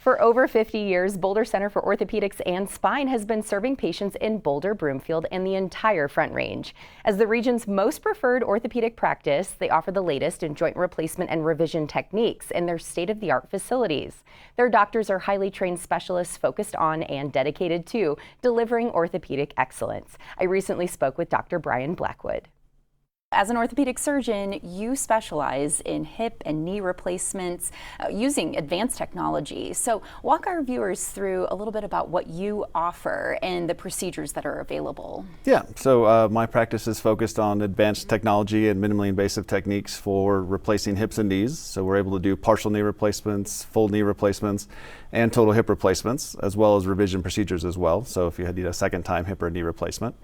For over 50 years, Boulder Center for Orthopedics and Spine has been serving patients in Boulder, Broomfield, and the entire Front Range. As the region's most preferred orthopedic practice, they offer the latest in joint replacement and revision techniques in their state-of-the-art facilities. Their doctors are highly trained specialists focused on and dedicated to delivering orthopedic excellence. I recently spoke with Dr. Brian Blackwood. As an orthopedic surgeon, you specialize in hip and knee replacements using advanced technology. So walk our viewers through a little bit about what you offer and the procedures that are available. Yeah, so my practice is focused on advanced technology and minimally invasive techniques for replacing hips and knees. So we're able to do partial knee replacements, full knee replacements, and total hip replacements, as well as revision procedures as well. So if you need a second time hip or knee replacement.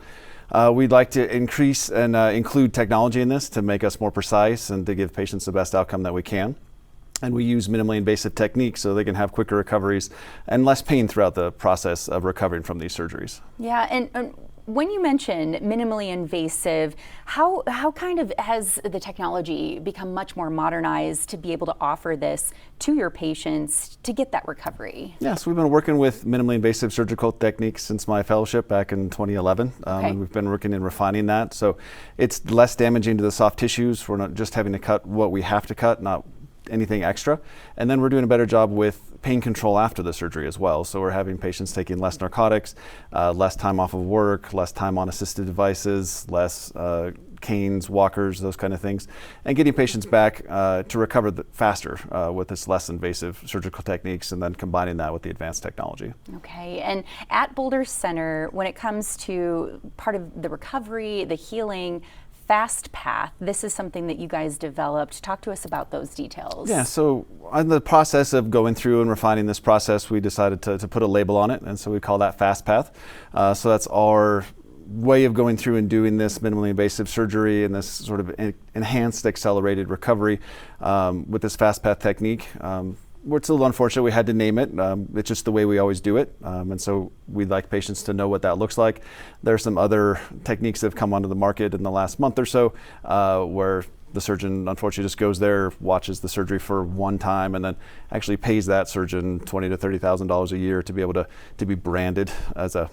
We'd like to increase and include technology in this to make us more precise and to give patients the best outcome that we can. And we use minimally invasive techniques so they can have quicker recoveries and less pain throughout the process of recovering from these surgeries. Yeah, and when you mention minimally invasive, how kind of has the technology become much more modernized to be able to offer this to your patients to get that recovery? Yes, we've been working with minimally invasive surgical techniques since my fellowship back in 2011. And we've been working in refining that. So it's less damaging to the soft tissues. We're not just having to cut what we have to cut, not anything extra. And then we're doing a better job with pain control after the surgery as well. So we're having patients taking less narcotics, less time off of work, less time on assisted devices, less canes, walkers, those kind of things, and getting patients back to recover faster with this less invasive surgical techniques, and then combining that with the advanced technology. Okay, and at Boulder Center, when it comes to part of the recovery, the healing, Fast Path, this is something that you guys developed. Talk to us about those details. Yeah, so in the process of going through and refining this process, we decided to put a label on it, and so we call that Fast Path. So that's our way of going through and doing this minimally invasive surgery and this sort of enhanced accelerated recovery with this Fast Path technique. It's a little unfortunate we had to name it. It's just the way we always do it. And so we'd like patients to know what that looks like. There are some other techniques that have come onto the market in the last month or so where the surgeon unfortunately just goes there, watches the surgery for one time, and then actually pays that surgeon $20,000 to $30,000 a year to be able to be branded as a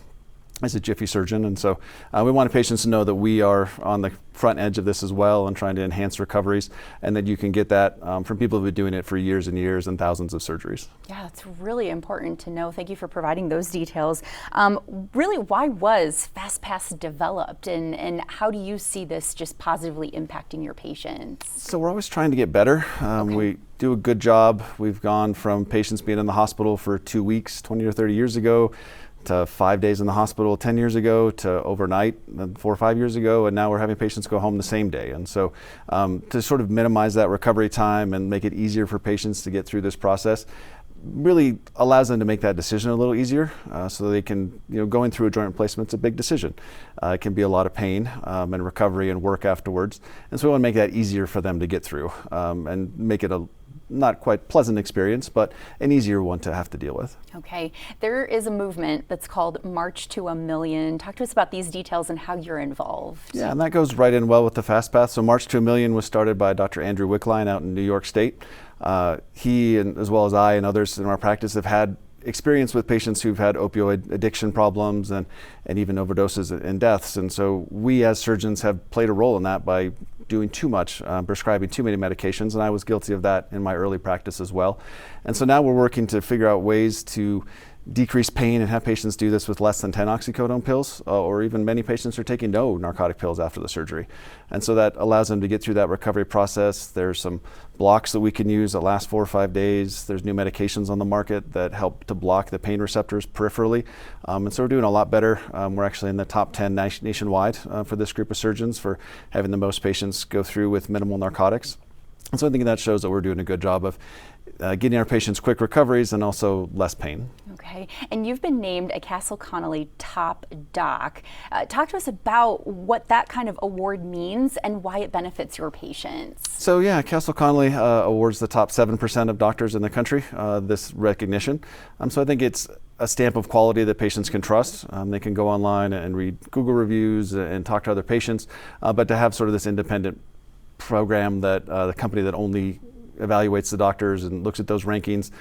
Jiffy surgeon. And so we wanted patients to know that we are on the front edge of this as well and trying to enhance recoveries, and that you can get that from people who've been doing it for years and years and thousands of surgeries. Yeah, it's really important to know. Thank you for providing those details. Really, why was Fast Path developed, and how do you see this just positively impacting your patients? So we're always trying to get better. We do a good job. We've gone from patients being in the hospital for 2 weeks 20 or 30 years ago to 5 days in the hospital 10 years ago, to overnight 4 or 5 years ago, and now we're having patients go home the same day. And so to sort of minimize that recovery time and make it easier for patients to get through this process really allows them to make that decision a little easier, so they can, going through a joint replacement's a big decision. It can be a lot of pain and recovery and work afterwards. And so we want to make that easier for them to get through and make it a not quite pleasant experience, but an easier one to have to deal with. Okay, there is a movement that's called March to a Million. Talk to us about these details and how you're involved. Yeah, and that goes right in well with the Fast Path. So March to a Million was started by Dr. Andrew Wickline out in New York State. He, and as well as I and others in our practice, have had experience with patients who've had opioid addiction problems and even overdoses and deaths. And so we as surgeons have played a role in that by doing too much, prescribing too many medications, and I was guilty of that in my early practice as well. And so now we're working to figure out ways to decrease pain and have patients do this with less than 10 oxycodone pills, or even many patients are taking no narcotic pills after the surgery. And so that allows them to get through that recovery process. There's some blocks that we can use that last 4 or 5 days. There's new medications on the market that help to block the pain receptors peripherally. And so we're doing a lot better. We're actually in the top 10 nationwide for this group of surgeons for having the most patients go through with minimal narcotics. And so I think that shows that we're doing a good job of getting our patients quick recoveries and also less pain. Okay, and you've been named a Castle Connolly Top Doc. Talk to us about what that kind of award means and why it benefits your patients. So yeah, Castle Connolly awards the top 7% of doctors in the country this recognition. So I think it's a stamp of quality that patients can trust. They can go online and read Google reviews and talk to other patients, but to have sort of this independent program that the company that only evaluates the doctors and looks at those rankings.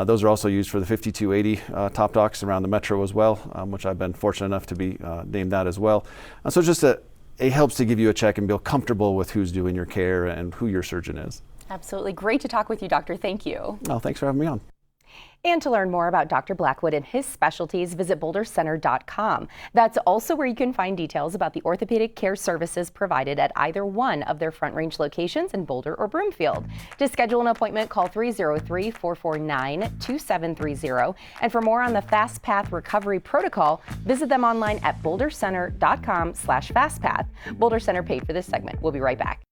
Those are also used for the 5280 top docs around the metro as well, which I've been fortunate enough to be named that as well. So just it helps to give you a check and feel comfortable with who's doing your care and who your surgeon is. Absolutely. Great to talk with you, Doctor. Thank you. Oh, thanks for having me on. And to learn more about Dr. Blackwood and his specialties, visit bouldercenter.com. That's also where you can find details about the orthopedic care services provided at either one of their Front Range locations in Boulder or Broomfield. To schedule an appointment, call 303-449-2730. And for more on the Fast Path Recovery Protocol, visit them online at bouldercenter.com/fastpath. Boulder Center paid for this segment. We'll be right back.